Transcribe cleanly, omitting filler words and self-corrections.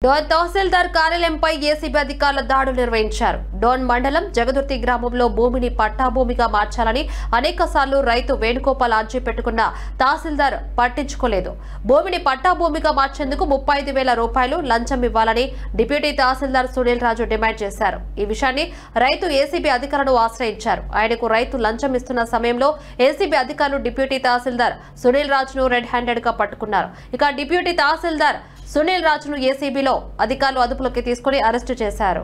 డోన్ తహసీల్దార్ కార్యాలయంపై ACB అధికారుల దాడులు నిర్వహించారు. డోన్ మండలం జగదుర్తి గ్రామంలో భూమిని పట్టాభూమిగా మార్చాలని అనేకసార్లు రైతు వేణుగోపాల్ అర్జీ పెట్టుకున్న తహసీల్దార్ పట్టించుకోలేదు. భూమిని పట్టాభూమిగా మార్చేందుకు 35,000 రూపాయలు లంచం ఇవ్వాలని డిప్యూటీ తహసీల్దార్ సునీల్ రాజు డిమాండ్ చేశారు. ఈ విషయాన్ని రైతు ఏసీబీ అధికారులను ఆశ్రయించారు. ఆయనకు రైతు లంచం ఇస్తున్న సమయంలో ఏసీబీ అధికారులు డిప్యూటీ తహసీల్దార్ సునీల్ రాజును రెడ్ హ్యాండెడ్ గా పట్టుకున్నారు. ఇక డిప్యూటీ తహసీల్దార్ సునీల్ రాజును ఏసీబీలో అధికారులు అదుపులోకి తీసుకుని అరెస్టు చేశారు.